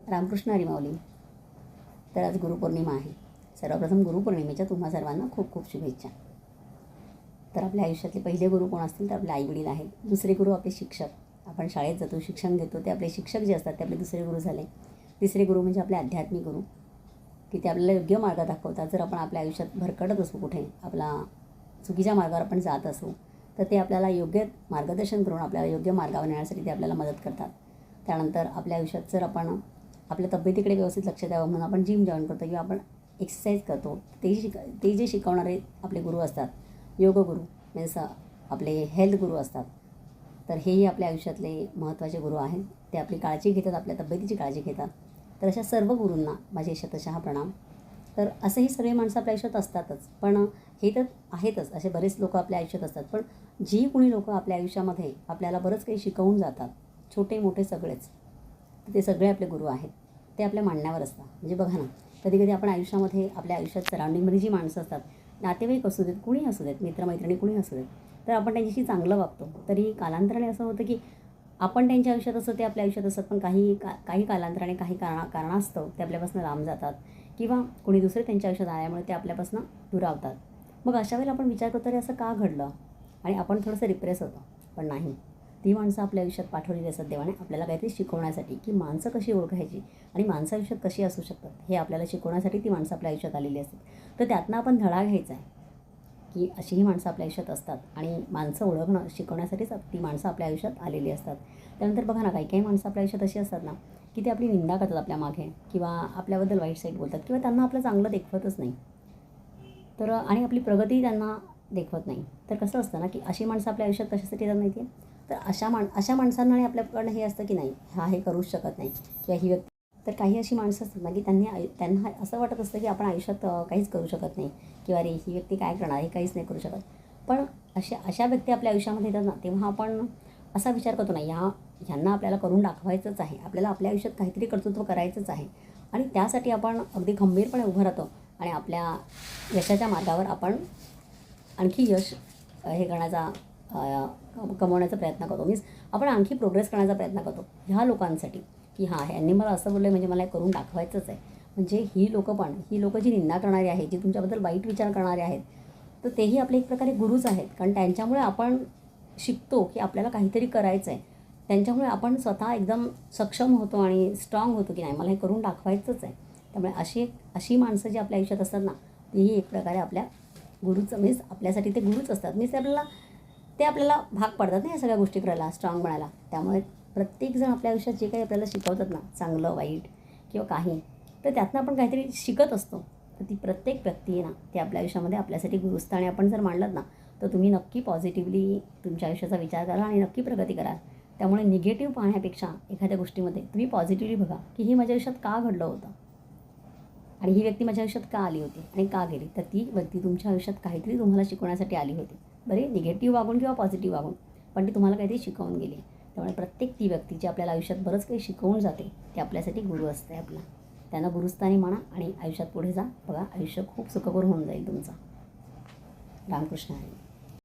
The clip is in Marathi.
रामकृष्ण हरी माऊली. तर आज गुरुपौर्णिमा आहे. सर्वप्रथम गुरुपौर्णिमेच्या तुम्हा सर्वांना खूप खूप शुभेच्छा. तर आपल्या आयुष्यातले पहिले गुरु कोण असतील तर आपले आईवडील आहेत. दुसरे गुरु आपले शिक्षक. आपण शाळेत जातो, शिक्षण घेतो, ते आपले शिक्षक जे असतात ते आपले दुसरे गुरु झाले. तिसरे गुरु म्हणजे आपले आध्यात्मिक गुरु, की ते आपल्याला योग्य मार्ग दाखवतात. जर आपण आपल्या आयुष्यात भरकटत असू, कुठे आपला चुकीच्या मार्गावर आपण जात असू, तर ते आपल्याला योग्य मार्गदर्शन करून आपल्याला योग्य मार्गावर नेण्यासाठी ते आपल्याला मदत करतात. त्यानंतर आपल्या आयुष्यात जर आपण आपल्या तब्येतीकडे व्यवस्थित लक्ष द्यावं म्हणून आपण जिम जॉईन करतो किंवा आपण एक्सरसाइज करतो, ते जे शिकवणारे आपले गुरु असतात, योग गुरु मीन्स आपले हेल्थ गुरु असतात, तर हेही आपल्या आयुष्यातले महत्त्वाचे गुरु आहेत. ते आपली काळजी घेतात, आपल्या तब्येतीची काळजी घेतात. तर अशा सर्व गुरूंना माझे शतशः प्रणाम. तर असेही सगळे माणसं आपल्या आयुष्यात असतातच, पण हे तर आहेतच, असे बरेच लोक आपल्या आयुष्यात असतात. पण जी कोणी लोकं आपल्या आयुष्यामध्ये आपल्याला बरंच काही शिकवून जातात, छोटे मोठे सगळेच, तर ते सगळे आपले गुरु आहेत. ते आपल्या मांडण्यावर असतात. म्हणजे बघा ना, कधी कधी आपण आयुष्यामध्ये आपल्या आयुष्यात सराउंडिंगमध्ये जी माणसं असतात, नातेवाईक असू देत, कुणी असू देत, मित्रमैत्रिणी कुणी असू देत, तर आपण त्यांच्याशी चांगलं वागतो. तरी कालांतराने असं होतं की आपण त्यांच्या आयुष्यात असतो, ते आपल्या आयुष्यात असतात, पण काही कालांतराने काही कारणास्तव ते आपल्यापासून लांब जातात किंवा कोणी दुसरे त्यांच्या आयुष्यात आल्यामुळे ते आपल्यापासून दुरावतात. मग अशा वेळेला आपण विचार करतो, अरे असं का घडलं, आणि आपण थोडंसं रिप्रेस होतो. पण नाही, ती माणसं आपल्या आयुष्यात पाठवलेली असतात देवाने आपल्याला काहीतरी शिकवण्यासाठी, की माणसं कशी ओळखायची आणि माणसं आयुष्यात कशी असू शकतात हे आपल्याला शिकवण्यासाठी ती माणसं आपल्या आयुष्यात आलेली असतात. तर त्यातनं आपण धडा घ्यायचा आहे की अशीही माणसं आपल्या आयुष्यात असतात आणि माणसं ओळखणं शिकवण्यासाठीच ती माणसं आपल्या आयुष्यात आलेली असतात. त्यानंतर बघा ना, काही माणसं आपल्या आयुष्यात अशी असतात ना, की ते आपली निंदा करतात आपल्या मागे किंवा आपल्याबद्दल वाईट साईड बोलतात किंवा त्यांना आपलं चांगलं देखवतच नाही, तर आणि आपली प्रगती त्यांना देखवत नाही. तर कसं असतं ना, की अशी माणसं आपल्या आयुष्यात कशासाठी येतात माहिती आहे? तर अशा माणसांना आणि आपल्याकडनं हे असतं की नाही, हा हे करूच शकत नाही किंवा ही व्यक्ती. तर काही अशी माणसं असतात ना, की त्यांना असं वाटत असतं की आपण आयुष्यात काहीच करू शकत नाही किंवा अरे ही व्यक्ती काय करणार, हे काहीच नाही करू शकत. पण अशा व्यक्ती आपल्या आयुष्यामध्ये येतात ना, तेव्हा आपण असा विचार करतो ना, ह्यांना आपल्याला करून दाखवायचंच आहे, आपल्याला आपल्या आयुष्यात काहीतरी कर्तृत्व करायचंच आहे, आणि त्यासाठी आपण अगदी खंबीरपणे उभं राहतो आणि आपल्या यशाच्या मार्गावर आपण आणखी यश हे करण्याचा कमवण्याचा प्रयत्न करतो. मीन्स आपण आणखी प्रोग्रेस करण्याचा प्रयत्न करतो ह्या लोकांसाठी, की हां, ह्यांनी मला असं बोललं म्हणजे मला हे करून दाखवायचंच आहे. म्हणजे ही लोकं जी निंदा करणारी आहेत, जी तुमच्याबद्दल वाईट विचार करणारे आहेत, तर तेही आपले एक प्रकारे गुरुच आहेत. कारण त्यांच्यामुळे आपण शिकतो की आपल्याला काहीतरी करायचं आहे. त्यांच्यामुळे आपण स्वतः एकदम सक्षम होतो आणि स्ट्रॉंग होतो की नाही, मला हे करून दाखवायचंच आहे. त्यामुळे अशी माणसं जी आपल्या आयुष्यात असतात ना, तीही एक प्रकारे आपल्या गुरुचं मीन्स आपल्यासाठी ते गुरुच असतात. मीन्स ते आपल्याला भाग पडतात ना या सगळ्या गोष्टी करायला, स्ट्रॉंग बनायला. त्यामुळे प्रत्येकजण आपल्या आयुष्यात जे काही आपल्याला शिकवतात ना, चांगलं वाईट किंवा काही, तर त्यातनं आपण काहीतरी शिकत असतो. तर ती प्रत्येक व्यक्ती आहे ना, ती आपल्या आयुष्यामध्ये आपल्यासाठी गुरुस्थानी आपण जर मांडलं ना, तर तुम्ही नक्की पॉझिटिव्हली तुमच्या आयुष्याचा विचार करा आणि नक्की प्रगती करा. त्यामुळे निगेटिव्ह पाहण्यापेक्षा एखाद्या गोष्टीमध्ये तुम्ही पॉझिटिव्हली बघा, की हे माझ्या आयुष्यात का घडलं होतं आणि ही व्यक्ती माझ्या आयुष्यात का आली होती आणि का गेली. तर ती व्यक्ती तुमच्या आयुष्यात काहीतरी तुम्हाला शिकवण्यासाठी आली होती. बरे निगेटिव्ह वागून किंवा पॉझिटिव्ह वागून, पण ती तुम्हाला काहीतरी शिकवून गेली. त्यामुळे प्रत्येक ती व्यक्ती जी आपल्याला आयुष्यात बरंच काही शिकवून जाते, ते आपल्यासाठी गुरु असते आपला. त्यांना गुरुस्थानी म्हणा आणि आयुष्यात पुढे जा. बघा, आयुष्य खूप सुखकर होऊन जाईल तुमचं. रामकृष्ण हरी.